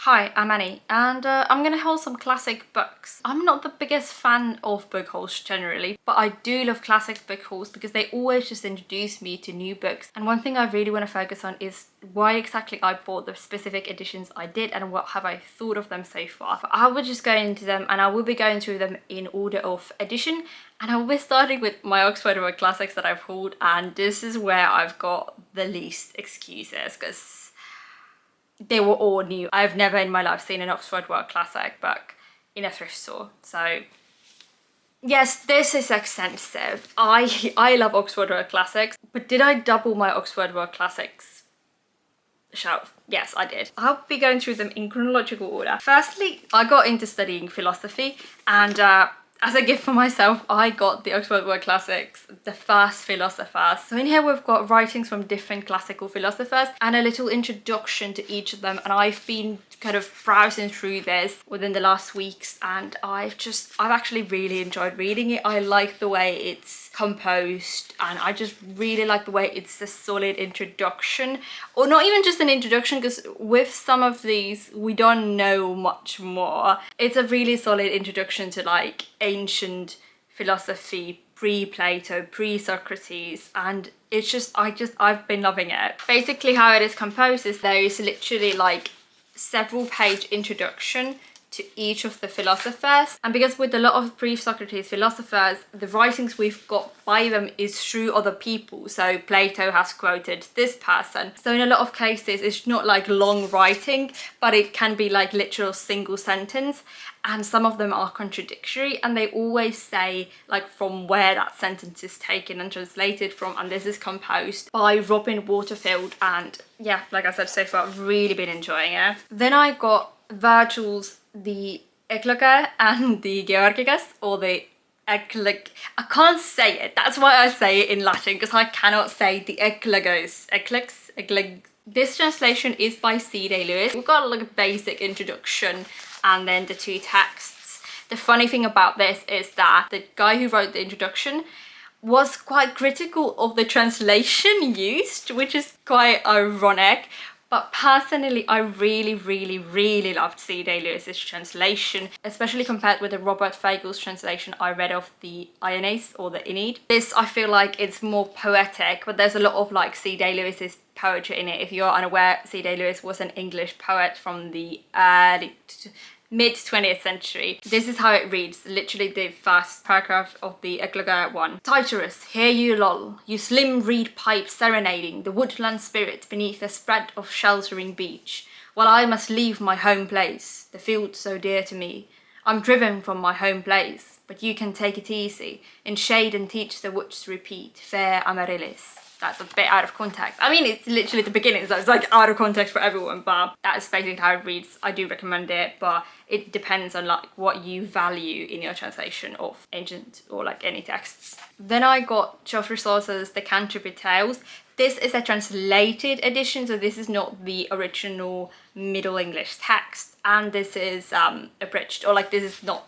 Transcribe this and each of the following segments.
Hi, I'm Annie, and I'm gonna haul some classic books. I'm not the biggest fan of book hauls generally, but I do love classic book hauls because they always just introduce me to new books. And one thing I really want to focus on is why exactly I bought the specific editions I did and what have I thought of them so far. But I will just go into them and I will be going through them in order of edition. And I will be starting with my Oxford World Classics that I've hauled, and this is where I've got the least excuses because they were all new. I've never in my life seen an Oxford World Classic book in a thrift store. So yes, this is extensive. I love Oxford World Classics, but did I double my Oxford World Classics shelf? Yes, I did. I'll be going through them in chronological order. Firstly, I got into studying philosophy, and as a gift for myself, I got the Oxford World Classics, the first philosophers. So in here we've got writings from different classical philosophers and a little introduction to each of them. And I've been kind of browsing through this within the last weeks, and I've actually really enjoyed reading it. I like the way it's composed, and I just really like the way it's a solid introduction, or not even just an introduction, because with some of these we don't know much more. It's a really solid introduction to like ancient philosophy, pre-Plato, pre-Socrates, and it's just I've been loving it. Basically how it is composed is there is literally like several page introduction to each of the philosophers, and because with a lot of pre-Socrates philosophers, the writings we've got by them is through other people. So Plato has quoted this person, so in a lot of cases it's not like long writing, but it can be like literal single sentence, and some of them are contradictory, and they always say like from where that sentence is taken and translated from, and this is composed by Robin Waterfield. And yeah, like I said, so far I've really been enjoying it. Then I got Virgil's the eclogues and the georgics, or the eclogue. I can't say it, that's why I say it in Latin, because I cannot say the eclogues. This translation is by C.D. Lewis. We've got like a basic introduction and then the two texts. The funny thing about this is that the guy who wrote the introduction was quite critical of the translation used, which is quite ironic. But personally, I really loved C.D. Lewis's translation, especially compared with the Robert Fagel's translation I read of the Aeneas or the Aeneid. This, I feel like it's more poetic, but there's a lot of like C.D. Lewis's poetry in it. If you're unaware, C.D. Lewis was an English poet from the mid 20th century. This is how it reads, literally the first paragraph of the eclogue one. Tityrus, hear you loll, you slim reed pipe serenading the woodland spirit beneath a spread of sheltering beech, while I must leave my home place, the field so dear to me. I'm driven from my home place, but you can take it easy, in shade and teach the woods repeat, fair Amaryllis. That's a bit out of context. I mean, it's literally the beginning, so it's like out of context for everyone, but that's basically how it reads. I do recommend it, but it depends on like what you value in your translation of ancient or like any texts. Then I got Geoffrey Chaucer's The Canterbury Tales. This is a translated edition, so this is not the original Middle English text, and this is abridged, or like this is not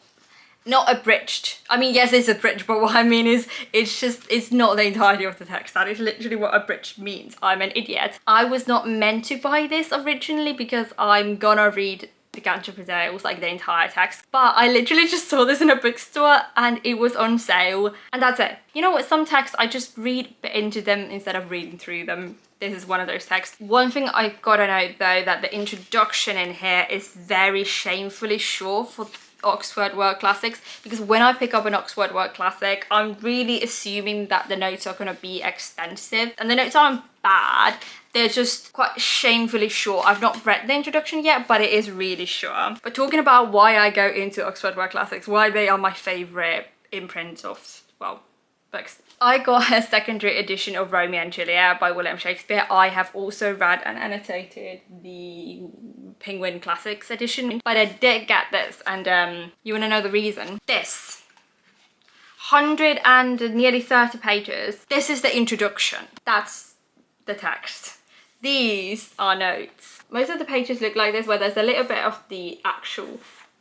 abridged. I mean, yes, it's abridged, but what I mean is it's not the entirety of the text. That is literally what abridged means. I'm an idiot. I was not meant to buy this originally because I'm gonna read the Canterbury Tales, like the entire text, but I literally just saw this in a bookstore and it was on sale, and that's it. You know what, some texts I just read into them instead of reading through them. This is one of those texts. One thing I gotta note though, that the introduction in here is very shamefully short for Oxford World Classics, because when I pick up an Oxford World Classic, I'm really assuming that the notes are going to be extensive, and the notes aren't bad, they're just quite shamefully short. I've not read the introduction yet, but it is really short. But talking about why I go into Oxford World Classics, why they are my favourite imprint of, well, books. I got a secondary edition of Romeo and Juliet by William Shakespeare. I have also read and annotated the Penguin Classics edition, but I did get this, and you want to know the reason? This 100 and nearly 30 pages. This is the introduction. That's the text. These are notes. Most of the pages look like this, where there's a little bit of the actual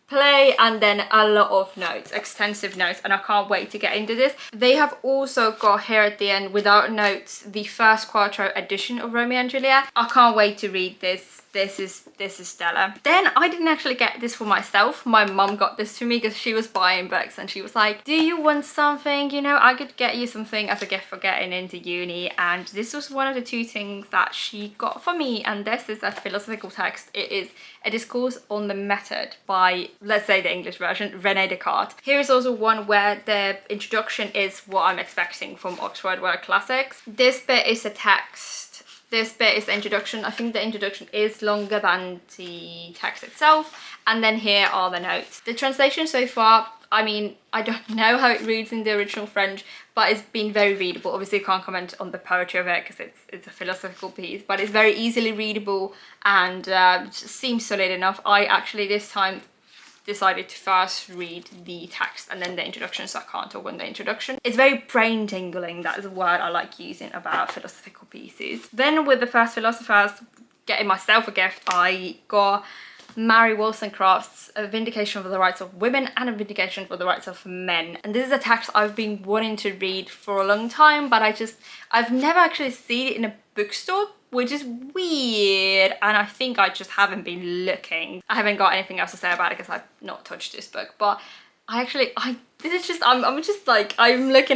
play and then a lot of notes, extensive notes, and I can't wait to get into this. They have also got here at the end, without notes, the first quarto edition of Romeo and Juliet. I can't wait to read this this is stellar. Then I didn't actually get this for myself. My mum got this for me because she was buying books and she was like, do you want something? You know, I could get you something as a gift for getting into uni. And this was one of the two things that she got for me. And this is a philosophical text. It is a discourse on the method by, let's say the English version, René Descartes. Here is also one where the introduction is what I'm expecting from Oxford World Classics. This bit is a text. This bit is the introduction. I think the introduction is longer than the text itself. And then here are the notes. The translation so far, I mean, I don't know how it reads in the original French, but it's been very readable. Obviously, I can't comment on the poetry of it because it's a philosophical piece, but it's very easily readable and just seems solid enough. I actually this time decided to first read the text and then the introduction, so I can't talk on the introduction. It's very brain tingling. That is a word I like using about philosophical pieces. Then with the first philosophers, getting myself a gift, I got Mary Wollstonecraft's A Vindication for the Rights of Women and A Vindication for the Rights of Men. And this is a text I've been wanting to read for a long time, but I've never actually seen it in a bookstore, which is weird, and I think I just haven't been looking. I haven't got anything else to say about it because I've not touched this book, but I'm looking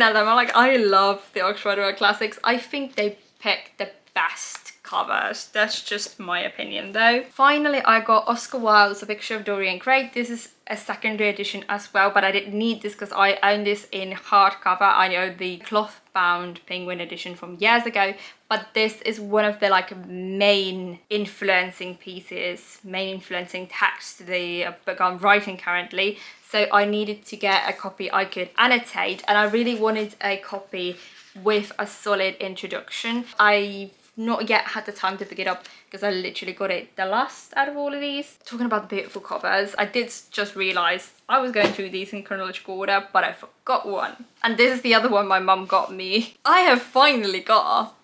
at them, I'm like, I love the Oxford World Classics. I think they pick the best covers. That's just my opinion though. Finally, I got Oscar Wilde's A Picture of Dorian Gray. This is a secondary edition as well, but I didn't need this because I own this in hardcover. I know the cloth bound Penguin edition from years ago, but this is one of the like main influencing pieces, main influencing text to the book I'm writing currently. So I needed to get a copy I could annotate, and I really wanted a copy with a solid introduction. I've not yet had the time to pick it up because I literally got it the last out of all of these. Talking about the beautiful covers, I did just realise I was going through these in chronological order, but I forgot one. And this is the other one my mum got me. I have finally got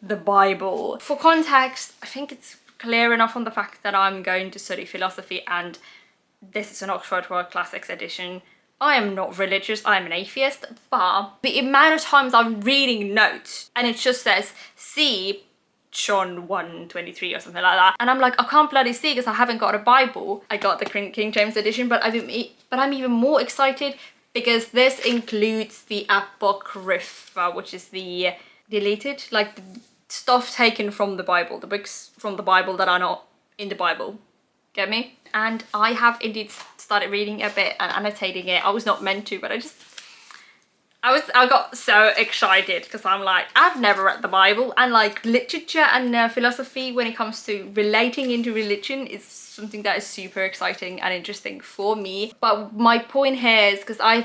the Bible. For context, I think it's clear enough on the fact that I'm going to study philosophy and this is an Oxford World Classics edition. I am not religious, I am an atheist, but the amount of times I'm reading notes and it just says, see John 1:23 or something like that, and I'm like, I can't bloody see because I haven't got a Bible. I got the King James edition, but I'm even more excited because this includes the apocrypha, which is the deleted, like the stuff taken from the Bible, the books from the Bible that are not in the Bible. Get me? And I have indeed started reading a bit and annotating it. I was not meant to, but I got so excited because I'm like, I've never read the Bible, and like literature and philosophy when it comes to relating into religion is something that is super exciting and interesting for me. But my point here is because I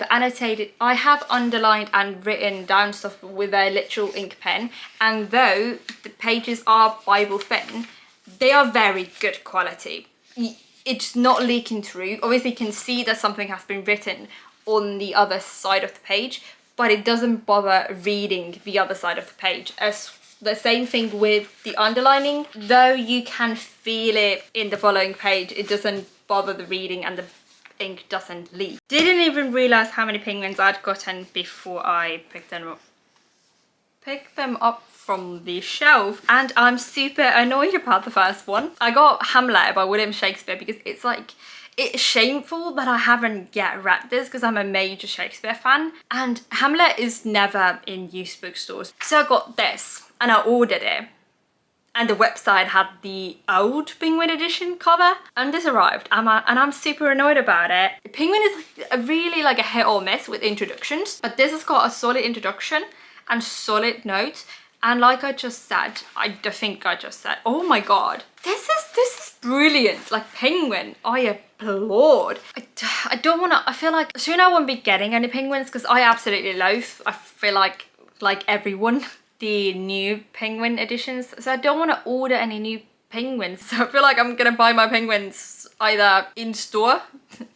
have underlined and written down stuff with a literal ink pen, and though the pages are Bible thin, they are very good quality. It's not leaking through. Obviously you can see that something has been written on the other side of the page, but it doesn't bother reading the other side of the page. As the same thing with the underlining, though you can feel it in the following page, it doesn't bother the reading and the ink doesn't leak. Didn't even realize how many penguins I'd gotten before I picked them up from the shelf, and I'm super annoyed about the first one. I got Hamlet by William Shakespeare because it's like, it's shameful that I haven't yet read this because I'm a major Shakespeare fan, and Hamlet is never in used bookstores. So I got this and I ordered it, and the website had the old Penguin edition cover, and this arrived and I'm super annoyed about it. The Penguin is really like a hit or miss with introductions, but this has got a solid introduction and solid notes. And like I just said, oh my god, this is brilliant. Like Penguin, I applaud. I don't want to, I feel like soon I won't be getting any Penguins because I absolutely loathe, I feel like everyone, the new Penguin editions. So I don't want to order any new Penguins. So I feel like I'm gonna buy my Penguins either in store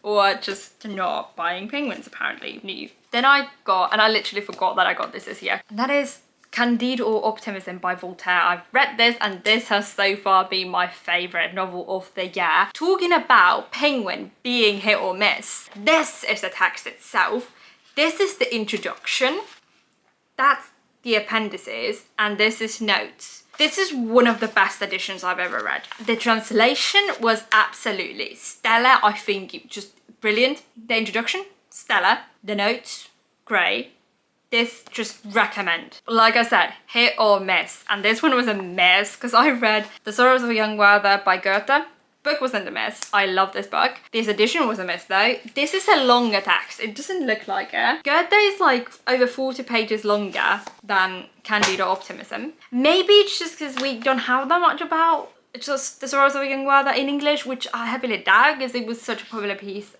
or just not buying Penguins apparently new. Then I got, and I literally forgot that I got this year, and that is Candide or Optimism by Voltaire. I've read this and this has so far been my favourite novel of the year. Talking about Penguin being hit or miss, this is the text itself, this is the introduction, that's the appendices, and this is notes. This is one of the best editions I've ever read. The translation was absolutely stellar. I think it was just brilliant. The introduction, stellar. The notes, great. This, just recommend. Like I said, hit or miss. And this one was a miss because I read The Sorrows of a Young Werther by Goethe. Book wasn't a miss. I love this book. This edition was a miss though. This is a longer text. It doesn't look like it. Goethe is like over 40 pages longer than Candide or Optimism. Maybe it's just because we don't have that much about just The Sorrows of a Young Werther in English, which I heavily doubt because it was such a popular piece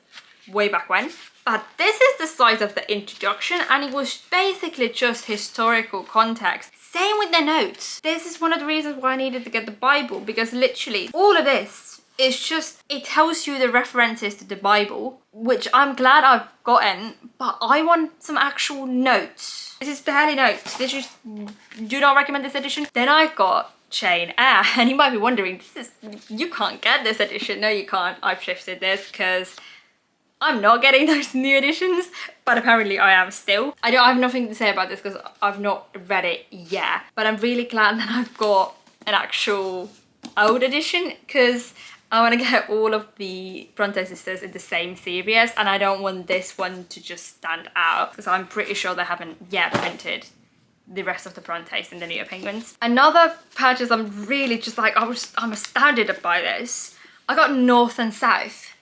way back when. But this is the size of the introduction, and it was basically just historical context. Same with the notes. This is one of the reasons why I needed to get the Bible, because literally all of this is just, it tells you the references to the Bible, which I'm glad I've gotten, but I want some actual notes. This is barely notes. This is, do not recommend this edition. Then I got Jane Eyre, and you might be wondering, you can't get this edition. No, you can't. I've shifted this because I'm not getting those new editions, but apparently I am still. I have nothing to say about this because I've not read it yet, but I'm really glad that I've got an actual old edition because I want to get all of the Brontë sisters in the same series, and I don't want this one to just stand out because I'm pretty sure they haven't yet printed the rest of the Brontes in the New Penguins. Another purchase I'm really just like, I'm astounded by this. I got North and South.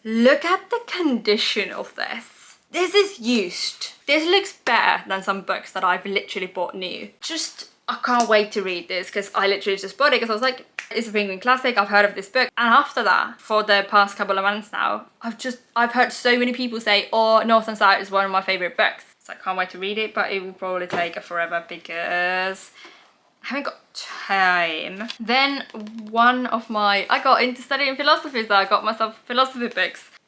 Look at the condition of this. This is used. This looks better than some books that I've literally bought new. Just, I can't wait to read this because I literally just bought it because I was like, it's a Penguin classic, I've heard of this book. And after that, for the past couple of months now, I've heard so many people say, oh, North and South is one of my favourite books. So I can't wait to read it, but it will probably take forever because I haven't got time. Then I got into studying philosophy, so I got myself philosophy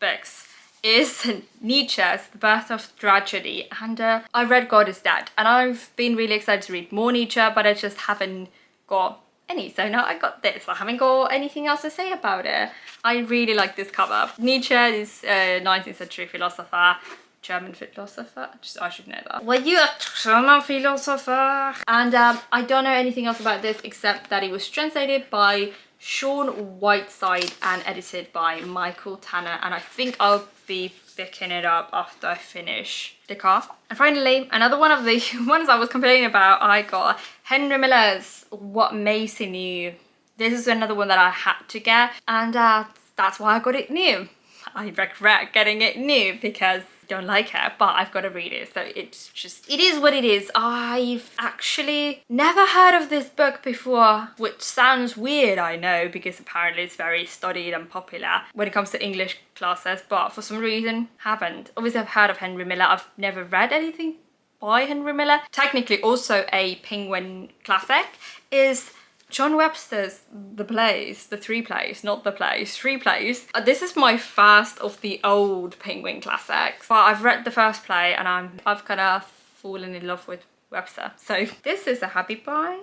books, is Nietzsche's The Birth of Tragedy, and I read God is Dead, and I've been really excited to read more Nietzsche, but I just haven't got any, so now I got this. I haven't got anything else to say about it. I really like this cover. Nietzsche is a 19th century philosopher, German philosopher, I should know that. Were you a German philosopher? And I don't know anything else about this except that it was translated by Sean Whiteside and edited by Michael Tanner, and I think I'll be picking it up after I finish Descartes. And finally, another one of the ones I was complaining about, I got Henry Miller's What Maisie Knew. This is another one that I had to get, and that's why I got it new. I regret getting it new because I don't like it, but I've got to read it, so it's just, it is what it is. I've actually never heard of this book before, which sounds weird, I know, because apparently it's very studied and popular when it comes to English classes, but for some reason haven't. Obviously I've heard of Henry Miller, I've never read anything by Henry Miller. Technically also a Penguin classic is John Webster's The Plays, the three plays, not the plays, three plays. This is my first of the old Penguin classics, but I've read the first play and I've kind of fallen in love with Webster. So this is a happy buy.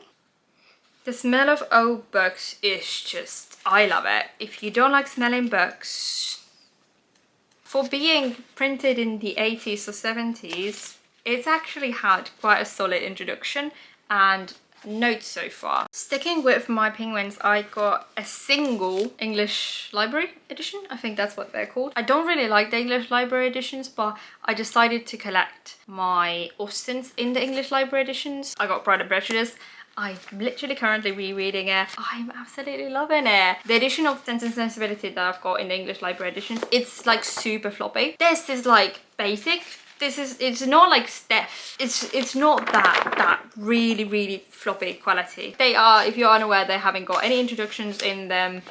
The smell of old books is just, I love it. If you don't like smelling books, for being printed in the 80s or 70s, it's actually had quite a solid introduction and notes so far. Sticking with my Penguins, I got a single English library edition. I think that's what they're called. I don't really like the English library editions, but I decided to collect my Austens in the English library editions. I got Pride and Prejudice. I'm literally currently rereading it. I'm absolutely loving it. The edition of Sense and Sensibility that I've got in the English library editions, it's like super floppy. This is like basic. It's not like stiff. It's not that really floppy quality. They are, if you're unaware, they haven't got any introductions in them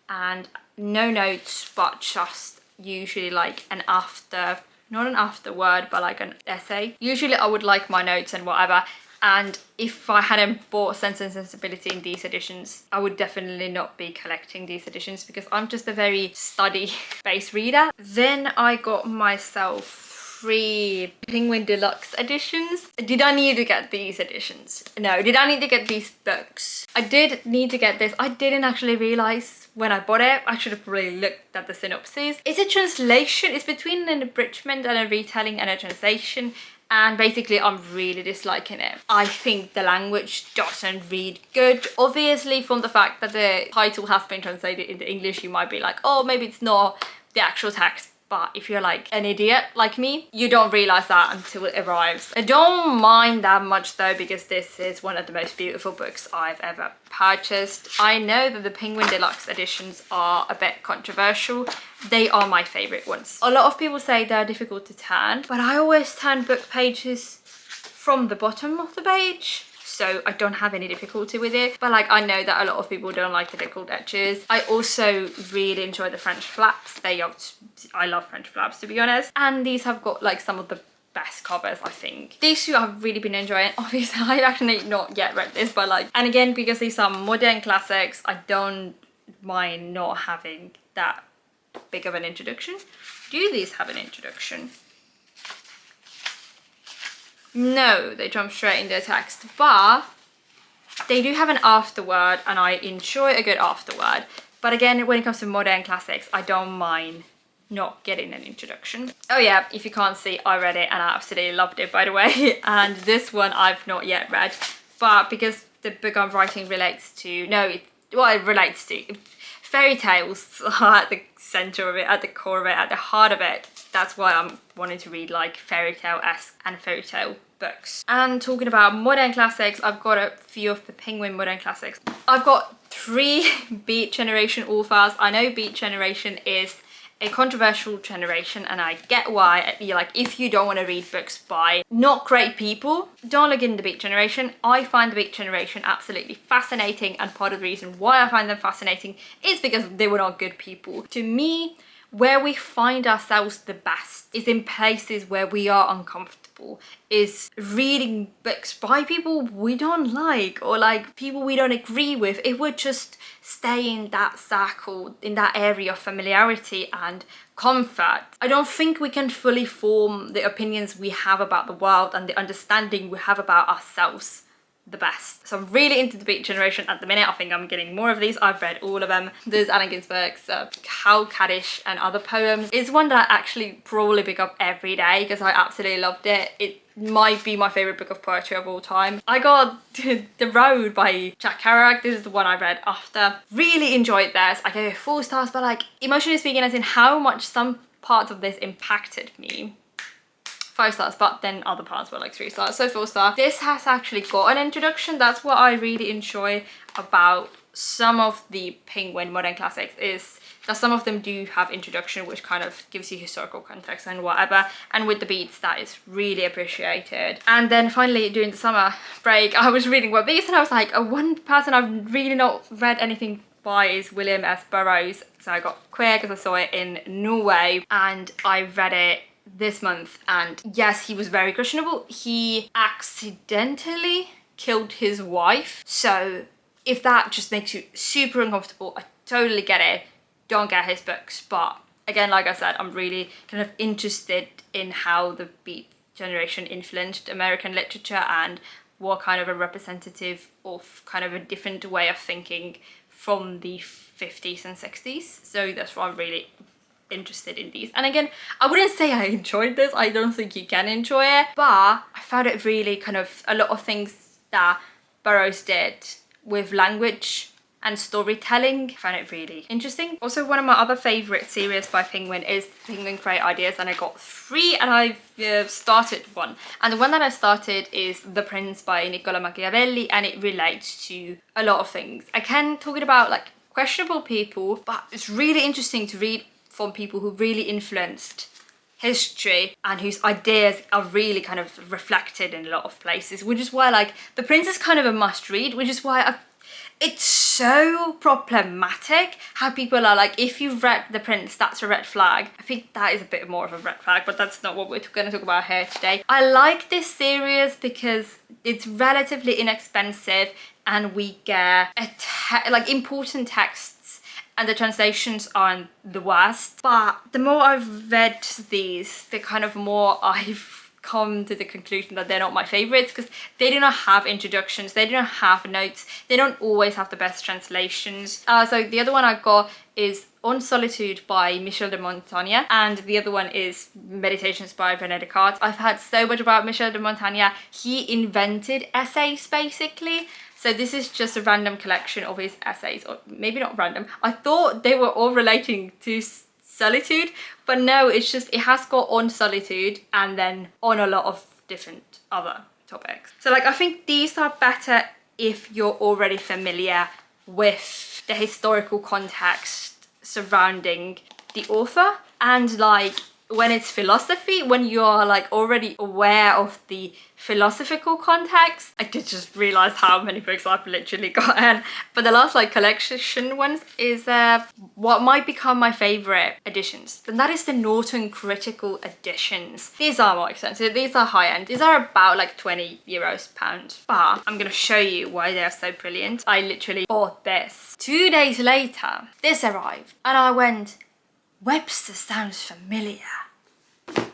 and no notes, but just usually like an after, not an afterword, but like an essay. Usually I would like my notes and whatever. And if I hadn't bought Sense and Sensibility in these editions, I would definitely not be collecting these editions because I'm just a very study-based reader. Then I got myself 3 Penguin Deluxe editions. Did I need to get these editions? No. Did I need to get these books? I did need to get this. I didn't actually realise when I bought it. I should have probably looked at the synopsis. It's a translation. It's between an abridgment and a retelling and a translation. and basically I'm really disliking it. I think the language doesn't read good. Obviously, from the fact that the title has been translated into English, you might be like, oh, maybe it's not the actual text. But if you're like an idiot like me, you don't realize that until it arrives. I don't mind that much though, because this is one of the most beautiful books I've ever purchased. I know that the Penguin Deluxe editions are a bit controversial. They are my favorite ones. A lot of people say they're difficult to turn, but I always turn book pages from the bottom of the page, so I don't have any difficulty with it. But like, I know that a lot of people don't like the difficult edges. I also really enjoy the French flaps. I love French flaps, to be honest. And these have got like some of the best covers, I think. These two I've really been enjoying. Obviously, I've actually not yet read this, but like, and again, because these are modern classics, I don't mind not having that big of an introduction. Do these have an introduction? No, they jump straight into text, but they do have an afterword, and I enjoy a good afterword. But again, when it comes to modern classics, I don't mind not getting an introduction. Oh yeah, if you can't see, I read it and I absolutely loved it, by the way. And this one I've not yet read, but because the book I'm writing relates to, it relates to fairy tales are at the center of it, at the core of it, at the heart of it. That's why I'm wanting to read like fairy tale-esque and fairy tale books. And talking about modern classics, I've got a few of the Penguin modern classics. I've got 3 Beat Generation authors. I know Beat Generation is a controversial generation, and I get why. You're like, if you don't want to read books by not great people, don't look in the Beat Generation. I find the Beat Generation absolutely fascinating, and part of the reason why I find them fascinating is because they were not good people. To me, where we find ourselves the best is in places where we are uncomfortable, is reading books by people we don't like, or like people we don't agree with. It would just stay in that circle, in that area of familiarity and comfort. I don't think we can fully form the opinions we have about the world and the understanding we have about ourselves the best. So I'm really into the Beat Generation at the minute. I think I'm getting more of these. I've read all of them. There's Allen Ginsberg's How Kaddish and Other Poems. It's one that I actually probably pick up every day because I absolutely loved it. It might be my favorite book of poetry of all time. I got The Road by Jack Kerouac. This is the one I read after. Really enjoyed this. I gave it 4 stars, but like, emotionally speaking, as in how much some parts of this impacted me, 5 stars, but then other parts were like 3 stars, so 4 stars. This has actually got an introduction. That's what I really enjoy about some of the Penguin modern classics, is that some of them do have introduction, which kind of gives you historical context and whatever, and with the Beats that is really appreciated. And then finally during the summer break I was reading One Piece, and I was like, one person I've really not read anything by is William S. Burroughs. So I got Queer because I saw it in Norway, and I read it this month, and yes, he was very questionable. He accidentally killed his wife, so if that just makes you super uncomfortable, I totally get it. Don't get his books. But again, like I said, I'm really kind of interested in how the Beat Generation influenced American literature and what kind of a representative of kind of a different way of thinking from the 50s and 60s. So that's why I'm really interested in these. And again, I wouldn't say I enjoyed this. I don't think you can enjoy it, but I found it really kind of a lot of things that Burroughs did with language and storytelling. I found it really interesting. Also, one of my other favorite series by Penguin is Penguin Create Ideas, and I got 3 and I've started one. And the one that I started is The Prince by Niccolo Machiavelli, and it relates to a lot of things. Again, talking about like questionable people, but it's really interesting to read from people who really influenced history and whose ideas are really kind of reflected in a lot of places, which is why like The Prince is kind of a must read, which is why it's so problematic how people are like, if you've read The Prince, that's a red flag. I think that is a bit more of a red flag, but that's not what we're going to talk about here today. I like this series because it's relatively inexpensive and we get like important texts, and the translations aren't the worst. But the more I've read these, the kind of more I've come to the conclusion that they're not my favorites, because they do not have introductions, they do not have notes, they don't always have the best translations. So the other one I got is On Solitude by Michel de Montaigne, and the other one is Meditations by René Descartes. I've heard so much about Michel de Montaigne. He invented essays basically. So this is just a random collection of his essays, or maybe not random. I thought they were all relating to solitude, but no, it's just, it has got on solitude and then on a lot of different other topics. So like, I think these are better if you're already familiar with the historical context surrounding the author, and like when it's philosophy, when you're like already aware of the philosophical context. I did just realize how many books I've literally gotten, but the last like collection ones is what might become my favorite editions, and that is the Norton Critical editions. These are more expensive, these are high end, these are about like €20 pounds, but I'm gonna show you why they're so brilliant. I literally bought this 2 days later, this arrived, and I went, Webster sounds familiar.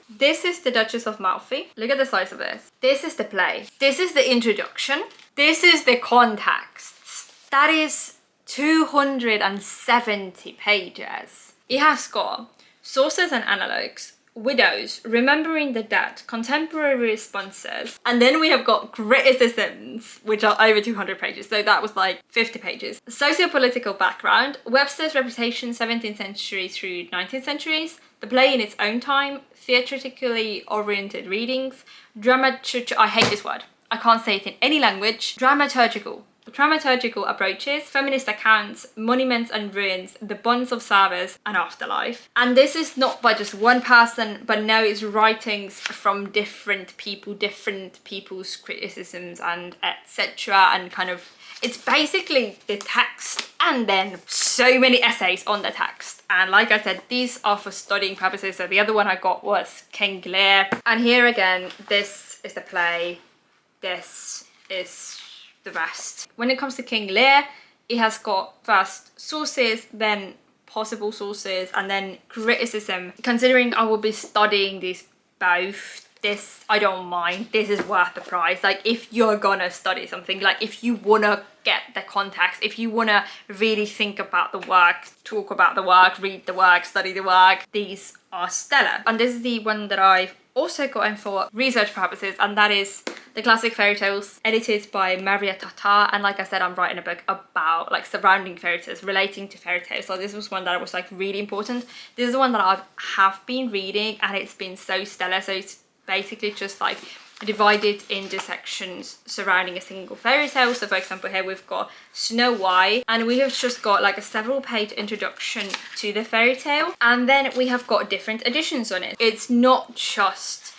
This is the Duchess of Malfi. Look at the size of this. This is the play. This is the introduction. This is the context. That is 270 pages. It has got sources and analogues, widows, remembering the dead, contemporary responses, and then we have got criticisms, which are over 200 pages, so that was like 50 pages. Socio-political background, Webster's reputation 17th century through 19th centuries, the play in its own time, theatrically oriented readings, I hate this word, I can't say it in any language, dramaturgical approaches, feminist accounts, monuments and ruins, the bonds of service, and afterlife. And this is not by just one person, but now it's writings from different people's criticisms and etc. And kind of, it's basically the text and then so many essays on the text. And like I said, these are for studying purposes. So the other one I got was King Lear. And here again, this is the play, this is the rest. When it comes to King Lear, it has got first sources, then possible sources, and then criticism. Considering I will be studying these both, this I don't mind, this is worth the price. Like if you're gonna study something, like if you wanna get the context, if you wanna really think about the work, talk about the work, read the work, study the work, these are stellar. And this is the one that I've also gotten for research purposes, and that is the classic fairy tales, edited by Maria Tata. And like I said, I'm writing a book about like surrounding fairy tales, relating to fairy tales, so this was one that was like really important. This is the one that I have been reading, and it's been so stellar. So it's basically just like divided into sections surrounding a single fairy tale. So for example, here we've got Snow White, and we have just got like a several page introduction to the fairy tale, and then we have got different editions on it. It's not just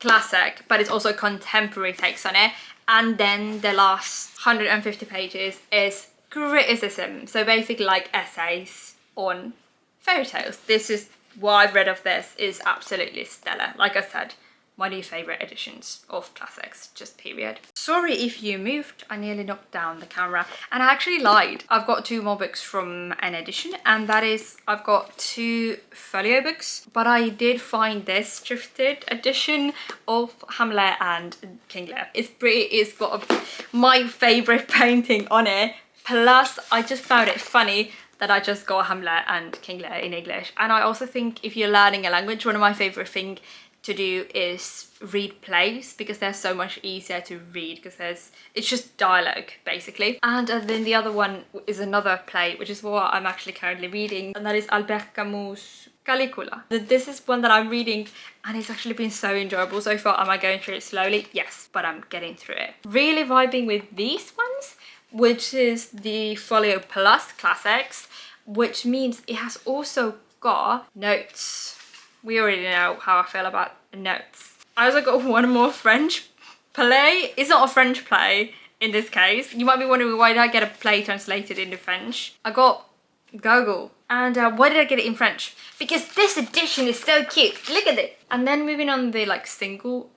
classic, but it's also contemporary takes on it. And then the last 150 pages is criticism, so basically like essays on fairy tales. This is what I've read of, this is absolutely stellar. Like I said, my new favourite editions of classics, just period. Sorry if you moved, I nearly knocked down the camera, and I actually lied. I've got 2 more books from an edition, and that is, I've got 2 folio books, but I did find this thrifted edition of Hamlet and King Lear. It's pretty, it's got my favourite painting on it, plus I just found it funny that I just got Hamlet and King Lear in English. And I also think if you're learning a language, one of my favourite things to do is read plays, because they're so much easier to read, because it's just dialogue basically. And then the other one is another play, which is what I'm actually currently reading, and that is Albert Camus' Caligula. This is one that I'm reading, and it's actually been so enjoyable so far. Am I going through it slowly? Yes, but I'm getting through it. Really vibing with these ones, which is the Folio Plus Classics, which means it has also got notes. We already know how I feel about notes. I also got one more French play. It's not a French play in this case. You might be wondering, why did I get a play translated into French? I got Google. And why did I get it in French? Because this edition is so cute. Look at it. And then moving on the like single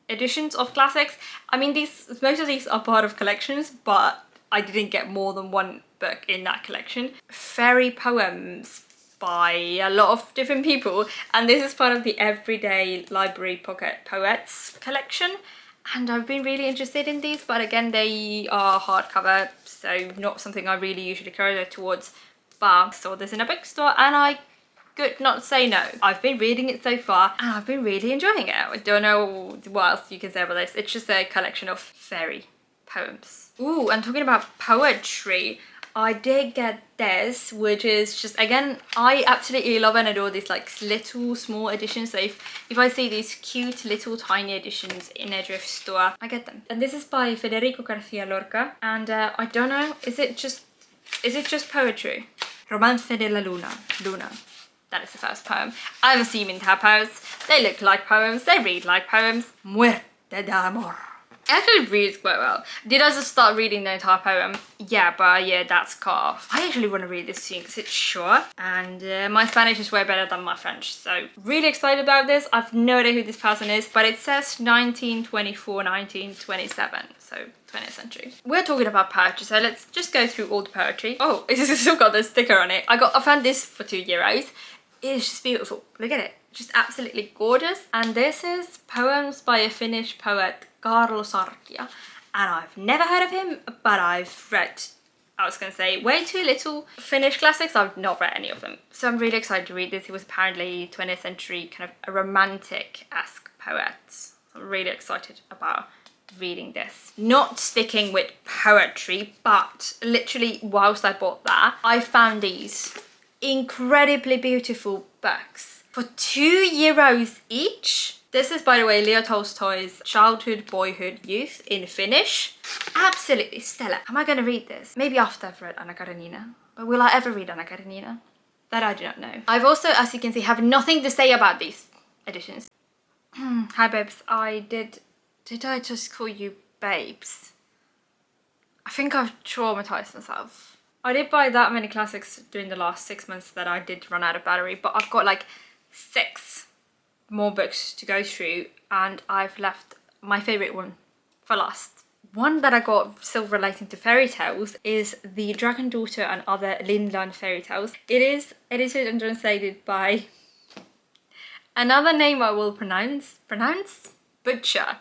editions of classics. I mean, most of these are part of collections, but I didn't get more than one book in that collection. Fairy poems by a lot of different people, and this is part of the Everyday Library Pocket Poets collection, and I've been really interested in these, but again they are hardcover, so not something I really usually cater towards, but I saw this in a bookstore and I could not say no. I've been reading it so far and I've been really enjoying it. I don't know what else you can say about this. It's just a collection of fairy poems. Ooh, and talking about poetry, I did get this, which is just, again, I absolutely love and adore these like little small editions. So if I see these cute little tiny editions in a thrift store, I get them. And this is by Federico García Lorca, and I don't know, is it just poetry? Romance de la Luna. That is the first poem. I'm assuming they're poems. They look like poems, they read like poems. Muerte de amor. It actually reads quite well. Did I just start reading the entire poem? Yeah, but yeah, that's cut off. I actually want to read this soon because it's short and my Spanish is way better than my French. So really excited about this. I've no idea who this person is, but it says 1924, 1927. So 20th century. We're talking about poetry, so let's just go through all the poetry. Oh, it's still got the sticker on it. I found this for €2. It's just beautiful. Look at it. Just absolutely gorgeous. And this is poems by a Finnish poet, Carlo Sarkia, and I've never heard of him, but I've read, I was gonna say, way too little Finnish classics. I've not read any of them, so I'm really excited to read this. He was apparently 20th century kind of a romantic-esque poet. So I'm really excited about reading this. Not sticking with poetry, but literally whilst I bought that, I found these incredibly beautiful books for €2 each. This is, by the way, Leo Tolstoy's Childhood, Boyhood, Youth in Finnish. Absolutely stellar. Am I going to read this? Maybe after I've read Anna Karenina. But will I ever read Anna Karenina? That I do not know. I've also, as you can see, have nothing to say about these editions. Hi babes. Did I just call you babes? I think I've traumatized myself. I did buy that many classics during the last 6 months that I did run out of battery, but I've got like 6 more books to go through and I've left my favourite one for last. One that I got still relating to fairy tales is The Dragon Daughter and Other Lindland Fairy Tales. It is edited and translated by another name I will butcher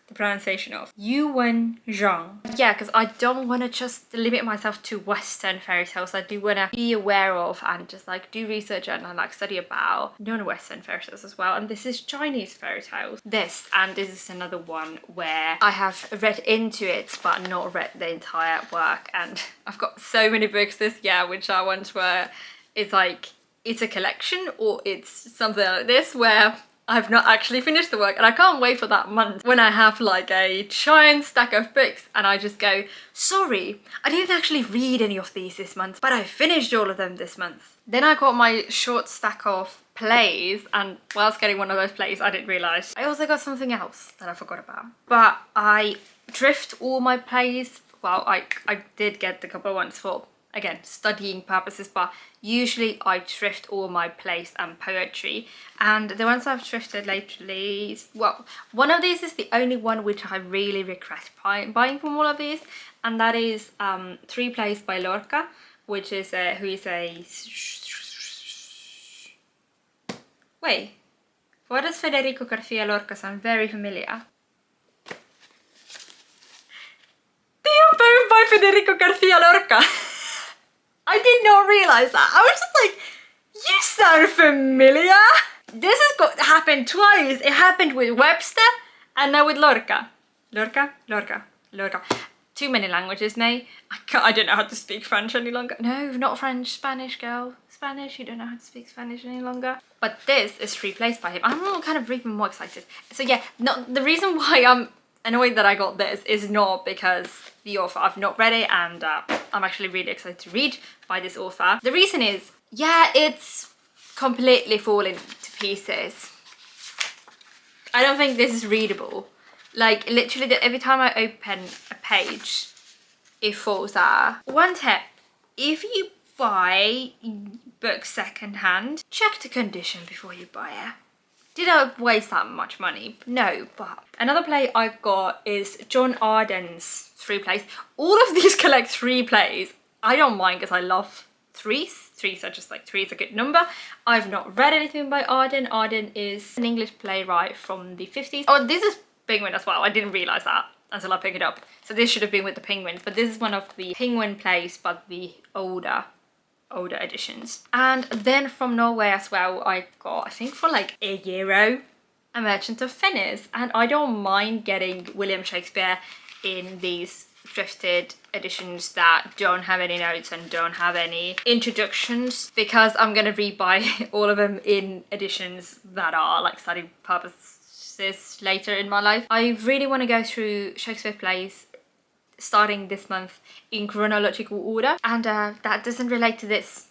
the pronunciation of, Yuwen Zhang. Yeah, because I don't want to just limit myself to Western fairy tales. I do want to be aware of and just like do research and like study about non-Western fairy tales as well. And this is Chinese fairy tales. This is another one where I have read into it but not read the entire work. And I've got so many books this year which are ones where it's like it's a collection or it's something like this where I've not actually finished the work, and I can't wait for that month when I have like a giant stack of books and I just go, sorry, I didn't actually read any of these this month, but I finished all of them this month. Then I got my short stack of plays, and whilst getting one of those plays I didn't realise I also got something else that I forgot about. But I drift all my plays. Well, I did get the couple ones for, again, studying purposes, but usually I thrift all my plays and poetry. And the ones I've thrifted lately, well, one of these is the only one which I really regret buying from all of these, and that is 3 plays by Lorca, which is who is a... Wait, why does Federico García Lorca sound very familiar? They are both by Federico García Lorca. I did not realise that. I was just like, you sound familiar. This has happened twice. It happened with Webster and now with Lorca. Lorca. Too many languages, mate. I don't know how to speak French any longer. No, not French, Spanish, girl. Spanish, you don't know how to speak Spanish any longer. But this is 3 plays by him. I'm kind of even more excited. So yeah, the reason why I'm annoyed that I got this is not because the author, I've not read it, and I'm actually really excited to read by this author. The reason is, yeah, it's completely falling to pieces. I don't think this is readable. Like literally every time I open a page, it falls out. One tip, if you buy books secondhand, check the condition before you buy it. Did I waste that much money? No, but another play I got is John Arden's 3 plays. All of these collect 3 plays. I don't mind because I love 3s. 3s are just like 3 is a good number. I've not read anything by Arden. Arden is an English playwright from the 50s. Oh, this is Penguin as well. I didn't realise that until I picked it up. So this should have been with the Penguins, but this is one of the Penguin plays, but the older older editions. And then from Norway as well, I got, I think for like €1, A Merchant of Venice. And I don't mind getting William Shakespeare in these thrifted editions that don't have any notes and don't have any introductions, because I'm gonna rebuy all of them in editions that are like study purposes later in my life. I really want to go through Shakespeare plays starting this month in chronological order, and that doesn't relate to this.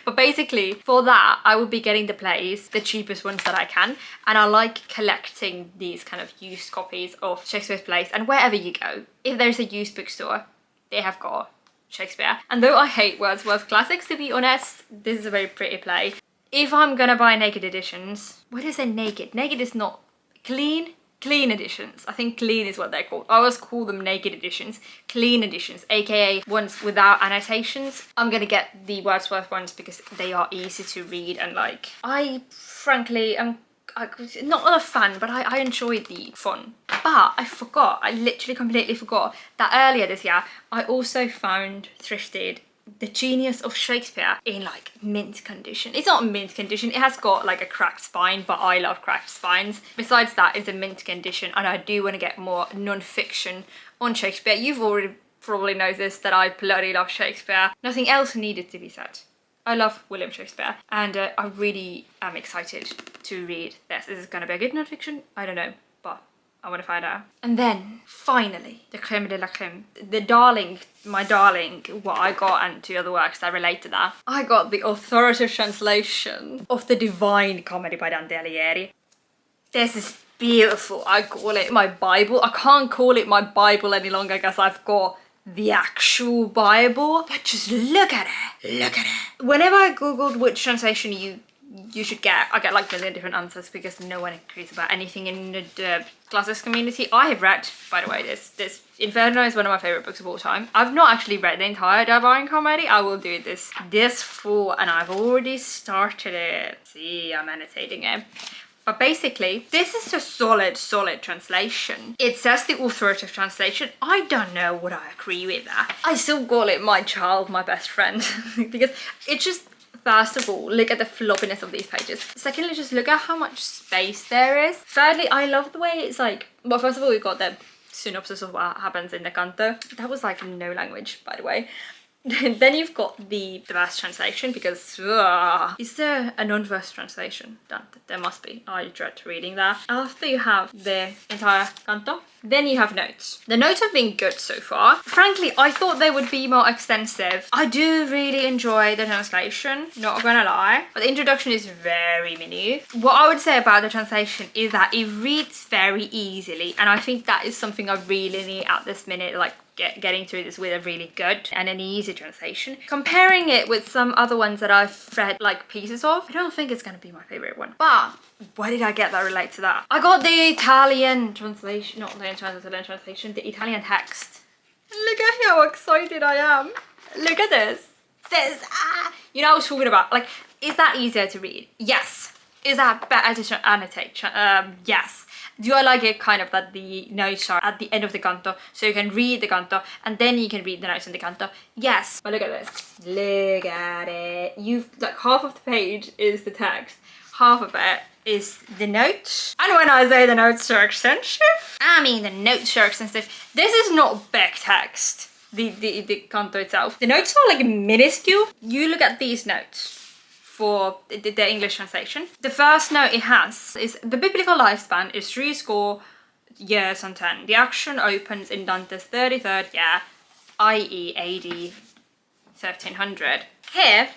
But basically for that I will be getting the plays, the cheapest ones that I can, and I like collecting these kind of used copies of Shakespeare's plays. And wherever you go, if there's a used bookstore, they have got Shakespeare. And though I hate Wordsworth classics, to be honest, this is a very pretty play. If I'm gonna buy naked editions, what is a naked? Naked is not clean. Clean editions. I think clean is what they're called. I always call them naked editions. Clean editions, aka ones without annotations. I'm gonna get the Wordsworth ones because they are easy to read, and like, I frankly am not a fan, but I enjoy the fun. But I literally completely forgot that earlier this year I also found thrifted The Genius of Shakespeare in like mint condition. It's not mint condition, it has got like a cracked spine, but I love cracked spines. Besides that, it's a mint condition, and I do want to get more non-fiction on Shakespeare. You've already probably noticed that I bloody love Shakespeare. Nothing else needed to be said. I love William Shakespeare, and I really am excited to read this. Is this gonna be a good non-fiction? I don't know, but I want to find out. And then, finally, the creme de la creme. The darling, my darling, what I got, and two other works that relate to that. I got the authoritative translation of the Divine Comedy by Dante Alighieri. This is beautiful. I call it my Bible. I can't call it my Bible any longer because I've got the actual Bible. But just look at it. Look at it. Whenever I googled which translation you should get, I get like a million different answers because no one agrees about anything in the classics community. I have read, by the way, this Inferno is one of my favorite books of all time. I've not actually read the entire Divine Comedy. I will do this fall, and I've already started it. See, I'm annotating it. But basically, this is a solid translation. It says the authoritative translation. I don't know what I agree with that. I still call it my child, my best friend, because it just, first of all, look at the floppiness of these pages. Secondly, just look at how much space there is. Thirdly, I love the way it's like, well, first of all, we've got the synopsis of what happens in the canto. That was like no language, by the way. Then you've got the verse translation, because is there a non-verse translation? There must be. I dread reading that. After you have the entire canto, then you have notes. The notes have been good so far. Frankly, I thought they would be more extensive. I do really enjoy the translation, not gonna lie, but the introduction is very minute. What I would say about the translation is that it reads very easily, and I think that is something I really need at this minute, like getting through this with a really good and an easy translation. Comparing it with some other ones that I've read like pieces of, I don't think it's gonna be my favorite one. But what did I get that relate to that? I got the Italian translation, not the Italian translation, the Italian text. Look at how excited I am. Look at this. You know what I was talking about, like, is that easier to read? Yes. Is that better to annotate? Yes. Do I like it kind of that the notes are at the end of the canto, so you can read the canto and then you can read the notes in the canto? Yes. But look at this. Look at it. Like, half of the page is the text, half of it is the notes. And when I say the notes are extensive, I mean the notes are extensive. This is not big text, the canto itself. The notes are like minuscule. You look at these notes for the English translation. The first note it has is the biblical lifespan is 70 years and 10. The action opens in Dante's 33rd year, i.e. AD 1300. Here,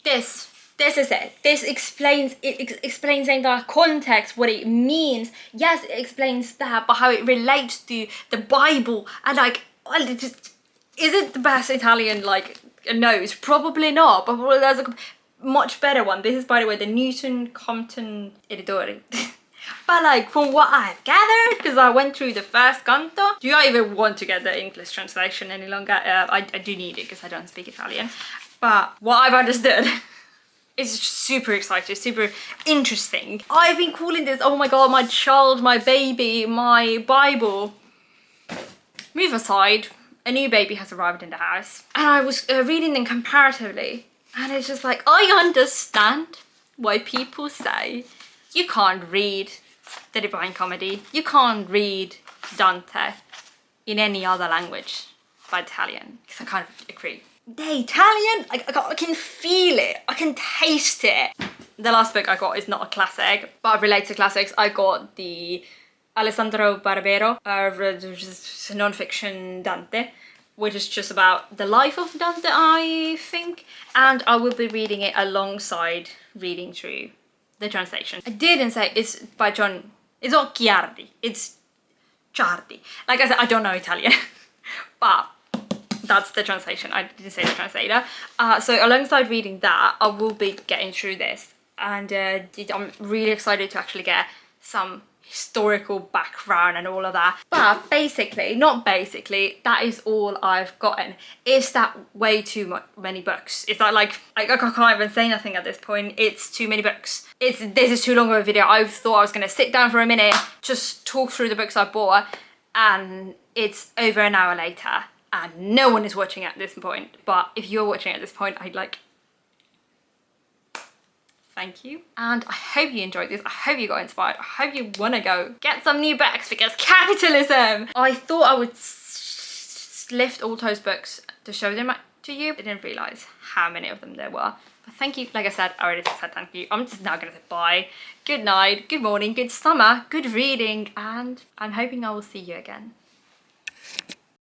this is it. This explains explains the entire context, what it means. Yes, it explains that, but how it relates to the Bible, and like, well, it just, is it the best Italian like nose? Probably not, but there's a much better one. This is, by the way, the Newton Compton Editori. But like, from what I've gathered, because I went through the first canto, do I even want to get the English translation any longer? I do need it because I don't speak Italian. But what I've understood is super exciting, super interesting. I've been calling this, oh my god, my child, my baby, my Bible. Move aside. A new baby has arrived in the house, and I was reading them comparatively. And it's just like, I understand why people say you can't read the Divine Comedy, you can't read Dante in any other language but Italian, because I kind of agree. The Italian, I can feel it, I can taste it. The last book I got is not a classic, but related to classics. I got the Alessandro Barbero, which is non-fiction Dante, which is just about the life of Dante, I think, and I will be reading it alongside reading through the translation. I didn't say it's by John, it's not Chiardi, it's Ciardi. Like I said, I don't know Italian, but that's the translation. I didn't say the translator. So alongside reading that, I will be getting through this, and I'm really excited to actually get some historical background and all of that. But basically, not basically, that is all I've gotten. Is that way too many books? Is that like I can't even say nothing at this point. It's too many books. This is too long of a video. I thought I was gonna sit down for a minute, just talk through the books I bought, and it's over an hour later and no one is watching at this point. But if you're watching at this point, I'd like, thank you. And I hope you enjoyed this. I hope you got inspired. I hope you want to go get some new books because capitalism. I thought I would lift all those books to show them to you. I didn't realise how many of them there were. But thank you. Like I said, I already said thank you. I'm just now going to say bye. Good night, good morning, good summer, good reading, and I'm hoping I will see you again.